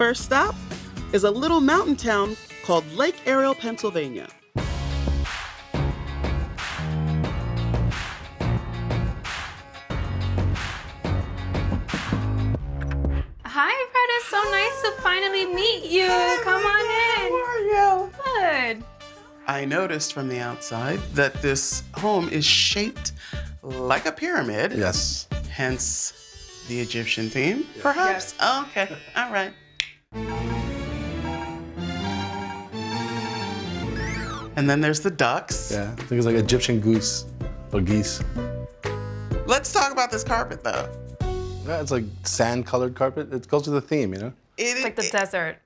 first stop is a little mountain town called Lake Ariel, Pennsylvania. Hi, Retta. So nice to finally meet you. Come on in. How are you? Good. I noticed from the outside that this home is shaped like a pyramid. Yes. Hence the Egyptian theme, perhaps? Yes. Okay, all right. And then there's the ducks. Yeah, I think it's like Egyptian goose or geese. Let's talk about this carpet, though. Yeah, it's like sand-colored carpet. It goes with the theme, you know? It's like the desert.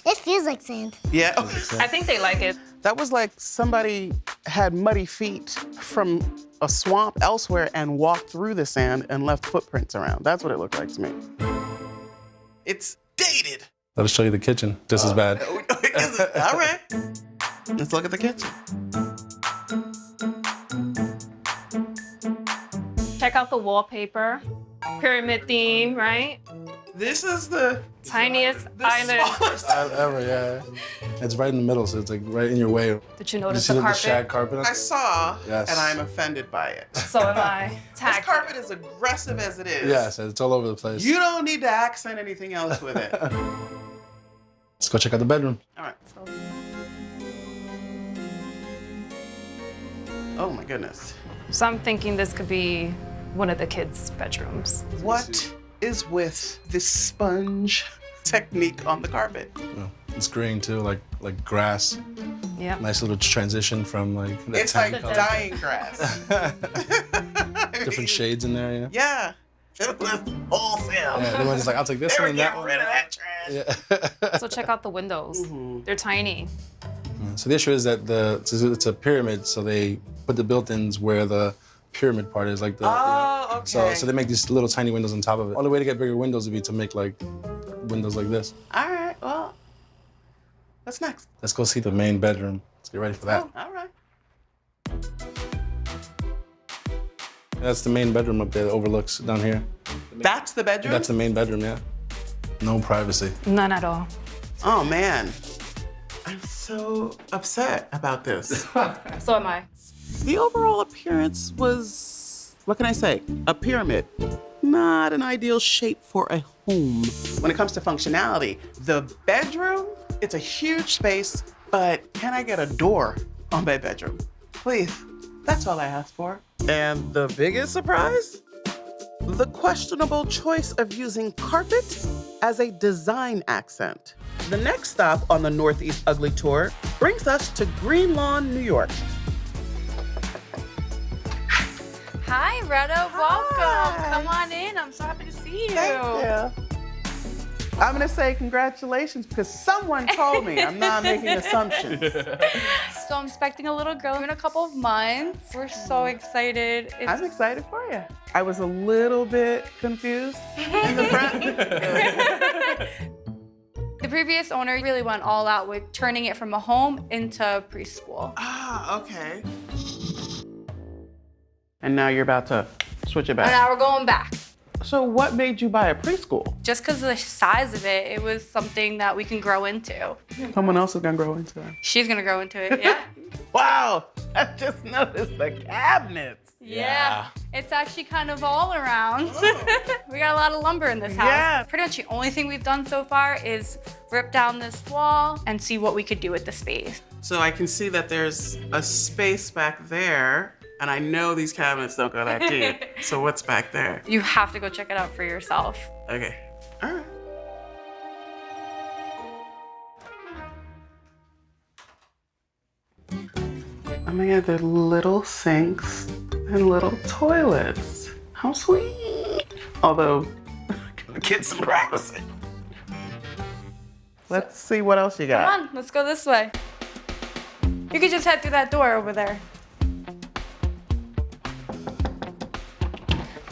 It feels like sand. Yeah. I think they like it. That was like somebody had muddy feet from a swamp elsewhere and walked through the sand and left footprints around. That's what it looked like to me. It's dated. Let us show you the kitchen, just as bad. All right. Let's look at the kitchen. Check out the wallpaper. Pyramid theme, right? This is the Tiniest the island. smallest. Ever, yeah. It's right in the middle, so it's like right in your way. Did you You notice see the the carpet? shag carpet? I saw, Yes. and I'm offended by it. So am I. This Tacky. carpet is aggressive as it is. Yes, it's all over the place. You don't need to accent anything else with it. Let's go check out the bedroom. All right. Oh my goodness. So I'm thinking this could be one of the kids' bedrooms. What is with this sponge technique on the carpet? Oh, it's green too, like grass. Yeah. Nice little transition from like that It's tan like color. dying grass. Different shades in there, you know? Yeah. It was wholesale. Yeah, everyone's like, I'll take this They one were and that getting one. rid of that trash. Yeah. So check out the windows. They're tiny. So the issue is that it's a pyramid, so they put the built-ins where the pyramid part is, like the. Oh, okay. So they make these little tiny windows on top of it. Only way to get bigger windows would be to make like windows like this. All right, well, what's next? Let's go see the main bedroom. Let's get ready for that. Oh, all right. That's the main bedroom up there that overlooks down here. That's the bedroom? That's the main bedroom, yeah. No privacy. None at all. Oh, man. I'm so upset about this. So am I. The overall appearance was, what can I say? A pyramid. Not an ideal shape for a home. When it comes to functionality, the bedroom, it's a huge space, but can I get a door on my bedroom? Please, that's all I asked for. And the biggest surprise? The questionable choice of using carpet as a design accent. The next stop on the Northeast Ugly Tour brings us to Green Lawn, New York. Hi, Retta. Welcome. Hi. Come on in. I'm so happy to see you. Thank you. I'm gonna say congratulations because someone told me. I'm not making assumptions. So I'm expecting a little girl in a couple of months. We're so excited. I'm excited for you. I was a little bit confused in the front. The previous owner really went all out with turning it from a home into preschool. Ah, okay. And now you're about to switch it And back. now we're going back. So what made you buy a preschool? Just because of the size of it, it was something that we can grow into. Someone else is gonna grow into it. She's gonna grow into it, yeah? Wow, I just noticed the cabinets. Yeah. It's actually kind of all around. We got a lot of lumber in this house. Yeah. Pretty much the only thing we've done so far is rip down this wall and see what we could do with the space. So I can see that there's a space back there, and I know these cabinets don't go that deep. So what's back there? You have to go check it out for yourself. Okay, all right. Oh my God, they're little sinks and little toilets. How sweet. Although, gonna get some privacy. Let's see what else you got. Come on, let's go this way. You could just head through that door over there.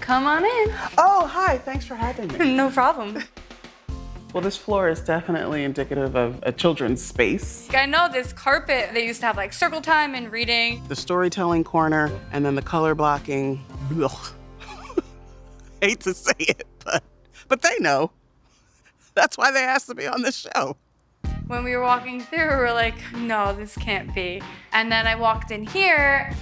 Come on in. Oh, hi, thanks for having me. No problem. Well, this floor is definitely indicative of a children's space. I know this carpet, they used to have like circle time and reading. The storytelling corner, and then the color blocking. Ugh. Hate to say it, but they know. That's why they asked to be on the show. When we were walking through, we were like, no, this can't be. And then I walked in here.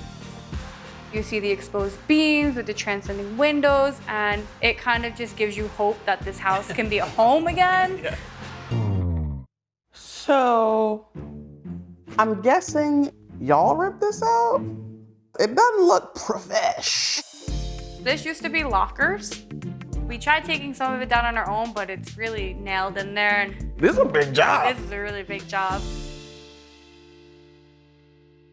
You see the exposed beams with the transcending windows, and it kind of just gives you hope that this house can be a home again. Yeah. So, I'm guessing y'all ripped this out? It doesn't look profesh. This used to be lockers. We tried taking some of it down on our own, but it's really nailed in there. And This is a big job. this is a really big job.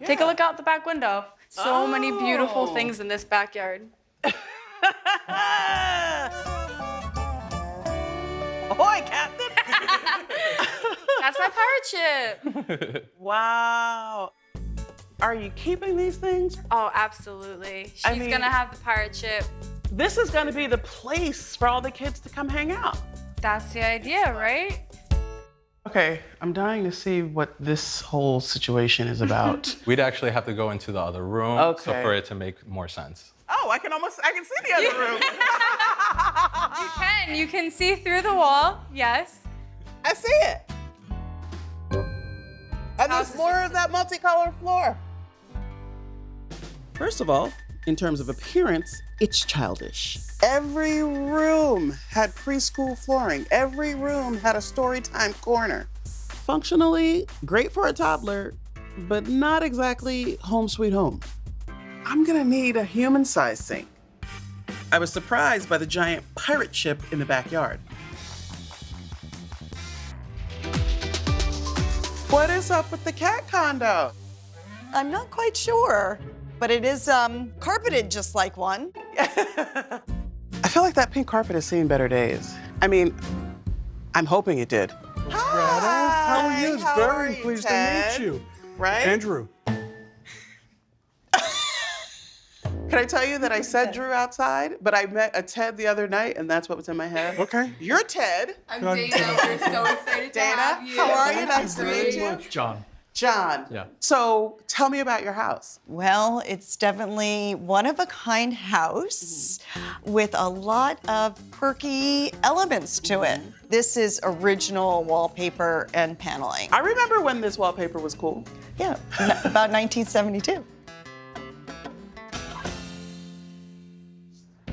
Take a look out the back window. So many beautiful things in this backyard. Ahoy, Captain! That's my pirate ship. Wow. Are you keeping these things? Oh, absolutely. I She's mean- gonna have the pirate ship. This is gonna be the place for all the kids to come hang out. That's the idea, right? Okay, I'm dying to see what this whole situation is about. We'd actually have to go into the other room so Okay. for it to make more sense. Oh, I can see the other room. You can see through the wall, yes. I see it. And there's more of that multicolored floor. First of all, in terms of appearance, it's childish. Every room had preschool flooring. Every room had a story time corner. Functionally, great for a toddler, but not exactly home sweet home. I'm gonna need a human-sized sink. I was surprised by the giant pirate ship in the backyard. What is up with the cat condo? I'm not quite sure, but it is carpeted just like one. I feel like that pink carpet has seen better days. I mean, I'm hoping it did. Retta, how are you? It's How very are you, pleased Ted? to meet you. Right? Andrew. Can I tell you that I said Drew outside, but I met a Ted the other night, and that's what was in my head? Okay. You're Ted. I'm Dana. We're so excited to Dana, have you. how are you? Nice to meet you. John. John. Yeah. So tell me about your house. Well, it's definitely one-of-a-kind house with a lot of quirky elements to it. This is original wallpaper and paneling. I remember when this wallpaper was cool. Yeah, about 1972.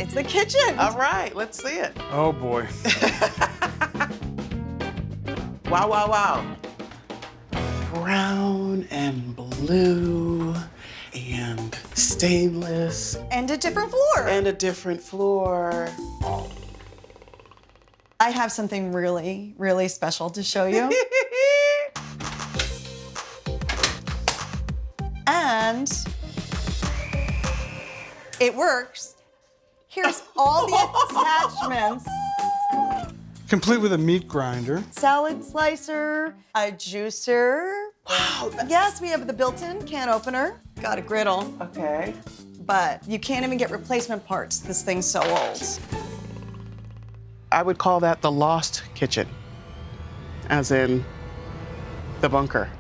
It's the kitchen. All right, let's see it. Oh boy. Wow, wow, wow. Brown and blue and stainless And a different floor. and a different floor. I have something really, really special to show you. And it works. Here's all the attachments. Complete with a meat grinder. Salad slicer, a juicer. Wow. Yes, we have the built-in can opener. Got a griddle, Okay. but you can't even get replacement parts. This thing's so old. I would call that the lost kitchen, as in the bunker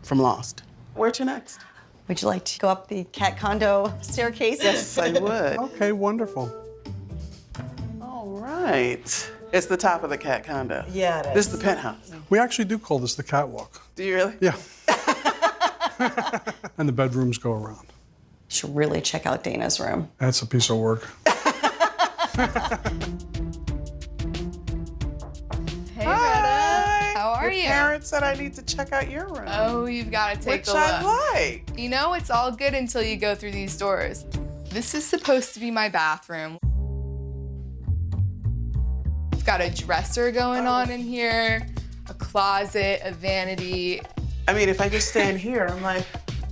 from Lost. Where to next? Would you like to go up the cat condo staircase? Yes, I would. Okay, wonderful. All right. It's the top of the cat condo. Yeah, it is. This is the penthouse. We actually do call this the catwalk. Do you really? Yeah. And the bedrooms go around. You should really check out Dana's room. That's a piece of work. Hey, Retta. How are Your you? parents said I need to check out your room. Oh, you've got to take which a look. I like. You know, it's all good until you go through these doors. This is supposed to be my bathroom. We've got a dresser going on in here, a closet, a vanity. I mean, if I just stand here, I'm like,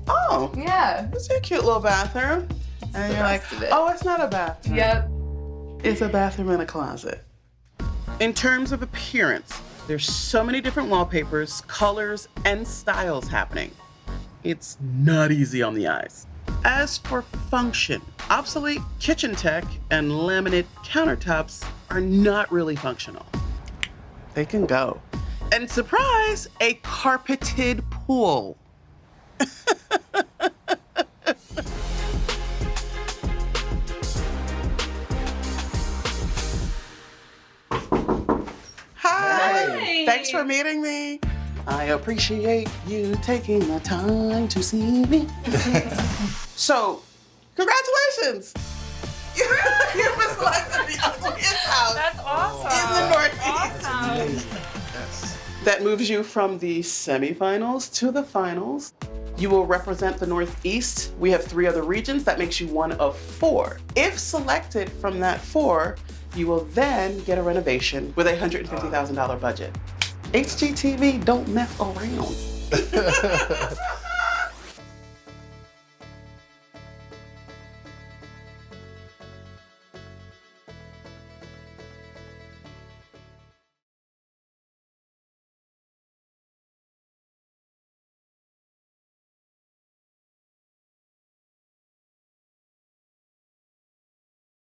oh, Yeah. this is a cute little bathroom. And the you're like, rest of it. oh, it's not a bathroom. Yep. It's a bathroom and a closet. In terms of appearance, there's so many different wallpapers, colors, and styles happening. It's not easy on the eyes. As for function, obsolete kitchen tech and laminate countertops are not really functional. They can go. And surprise, a carpeted pool. Hi. Thanks for meeting me. I appreciate you taking the time to see me. So, congratulations. You were selected the ugliest house That's awesome. in the Northeast. Awesome. Yes. That moves you from the semifinals to the finals. You will represent the Northeast. We have 3 other regions. That makes you 1 of 4. If selected from that 4, you will then get a renovation with a $150,000 budget. HGTV don't mess around.